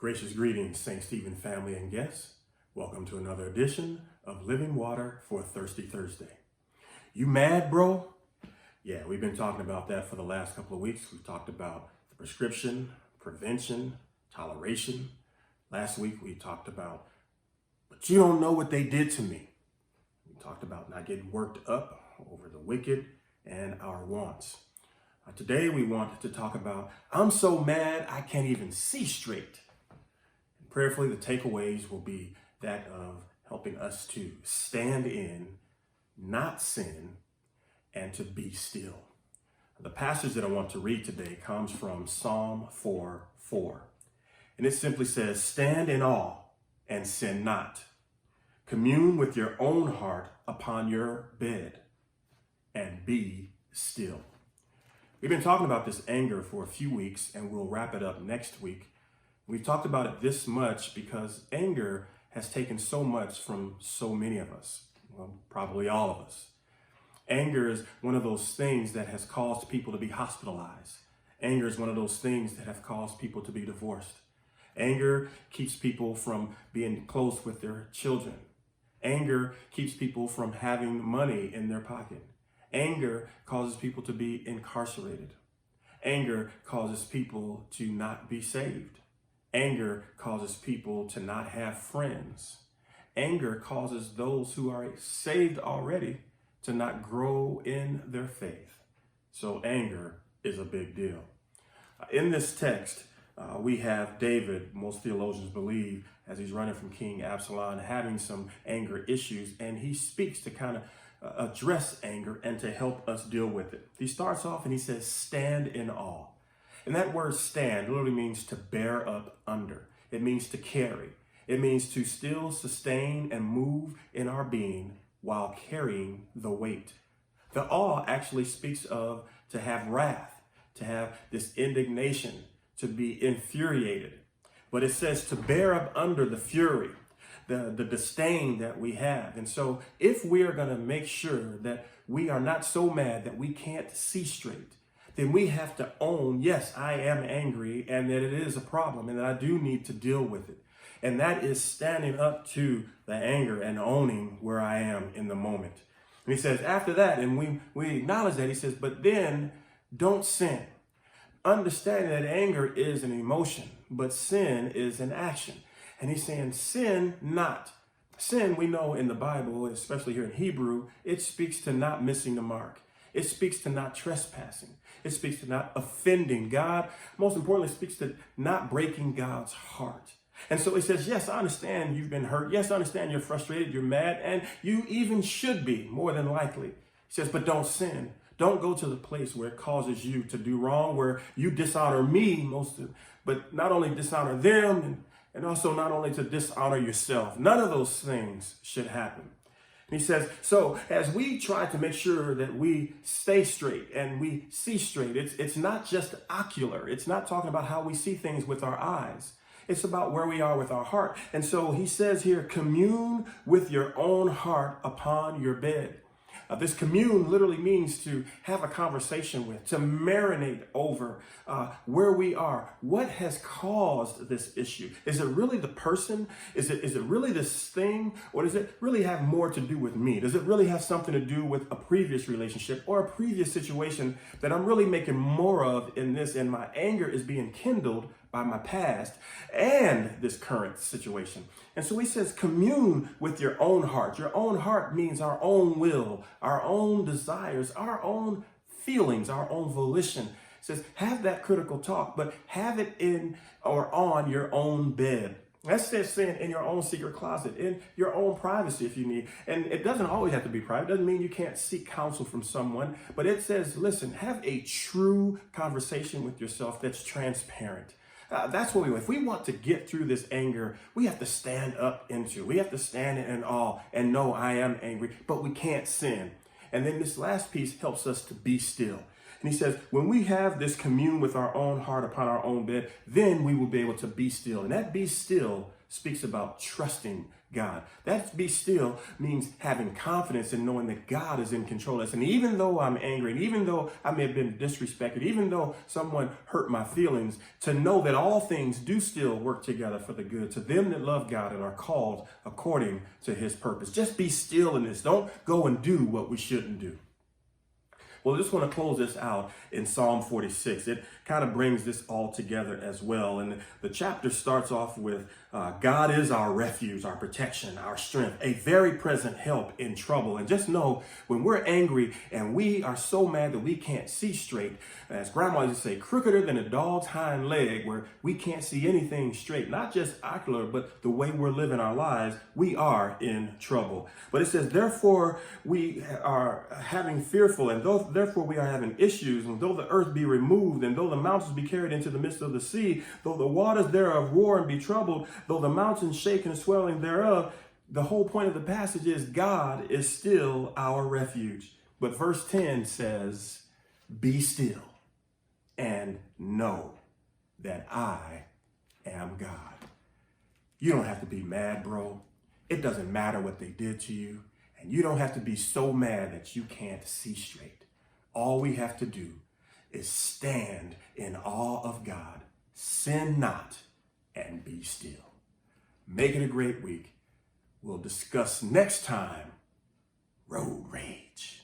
Gracious greetings, St. Stephen family and guests. Welcome to another edition of Living Water for Thirsty Thursday. You mad, bro? Yeah, we've been talking about that for the last couple of weeks. We've talked about the prescription, prevention, toleration. Last week we talked about, but you don't know what they did to me. We talked about not getting worked up over the wicked and our wants. Today we want to talk about, I'm so mad I can't even see straight. And prayerfully, the takeaways will be that of helping us to stand in, not sin, and to be still. The passage that I want to read today comes from Psalm 4:4. And it simply says, stand in awe and sin not. Commune with your own heart upon your bed and be still. We've been talking about this anger for a few weeks, and we'll wrap it up next week. We've talked about it this much because anger has taken so much from so many of us, well, probably all of us. Anger is one of those things that has caused people to be hospitalized. Anger is one of those things that have caused people to be divorced. Anger keeps people from being close with their children. Anger keeps people from having money in their pocket. Anger causes people to be incarcerated. Anger causes people to not be saved. Anger causes people to not have friends. Anger causes those who are saved already to not grow in their faith. So anger is a big deal. In this text, we have David, most theologians believe, as he's running from King Absalom, having some anger issues, and he speaks to kind of address anger and to help us deal with it. He starts off and he says, stand in awe. And that word stand literally means to bear up under. It means to carry. It means to still sustain and move in our being while carrying the weight. The awe actually speaks of to have wrath, to have this indignation, to be infuriated. But it says to bear up under the fury, the disdain that we have. And so if we are going to make sure that we are not so mad that we can't see straight, then we have to own, yes, I am angry and that it is a problem and that I do need to deal with it. And that is standing up to the anger and owning where I am in the moment. And he says, after that, and we acknowledge that, he says, but then don't sin. Understanding that anger is an emotion, but sin is an action. And he's saying, sin not. Sin, we know in the Bible, especially here in Hebrew, it speaks to not missing the mark. It speaks to not trespassing. It speaks to not offending God. Most importantly, it speaks to not breaking God's heart. And so he says, yes, I understand you've been hurt. Yes, I understand you're frustrated, you're mad, and you even should be, more than likely. He says, but don't sin. Don't go to the place where it causes you to do wrong, where you dishonor me, but not only dishonor them, and also not only to dishonor yourself. None of those things should happen. And he says, so as we try to make sure that we stay straight and we see straight, it's not just ocular. It's not talking about how we see things with our eyes. It's about where we are with our heart. And so he says here, commune with your own heart upon your bed. This commune literally means to have a conversation with, to marinate over where we are. What has caused this issue? Is it really the person? Is it really this thing? Or does it really have more to do with me? Does it really have something to do with a previous relationship or a previous situation that I'm really making more of in this, and my anger is being kindled by my past and this current situation? And so he says, commune with your own heart. Your own heart means our own will, our own desires, our own feelings, our own volition. It says, have that critical talk, but have it in or on your own bed. That's saying in your own secret closet, in your own privacy if you need. And it doesn't always have to be private. It doesn't mean you can't seek counsel from someone, but it says, listen, have a true conversation with yourself that's transparent. That's what if we want to get through this anger, we have to stand up into. We have to stand in awe and know I am angry, but we can't sin. And then this last piece helps us to be still. And he says, when we have this commune with our own heart upon our own bed, then we will be able to be still. And that be still speaks about trusting God. That be still means having confidence in knowing that God is in control of us. And even though I'm angry, and even though I may have been disrespected, even though someone hurt my feelings, to know that all things do still work together for the good to them that love God and are called according to his purpose. Just be still in this. Don't go and do what we shouldn't do. Well, I just want to close this out in Psalm 46. It kind of brings this all together as well. And the chapter starts off with, God is our refuge, our protection, our strength, a very present help in trouble. And just know when we're angry and we are so mad that we can't see straight, as grandma used to say, crookeder than a dog's hind leg, where we can't see anything straight, not just ocular, but the way we're living our lives, we are in trouble. But it says, therefore we are having fearful, and therefore we are having issues, and though the earth be removed, and though the mountains be carried into the midst of the sea, though the waters thereof roar and be troubled, though the mountains shake and swelling thereof. The whole point of the passage is God is still our refuge. But verse 10 says, be still and know that I am God. You don't have to be mad, bro. It doesn't matter what they did to you. And you don't have to be so mad that you can't see straight. All we have to do is stand in awe of God, sin not, and be still. Make it a great week. We'll discuss next time road rage.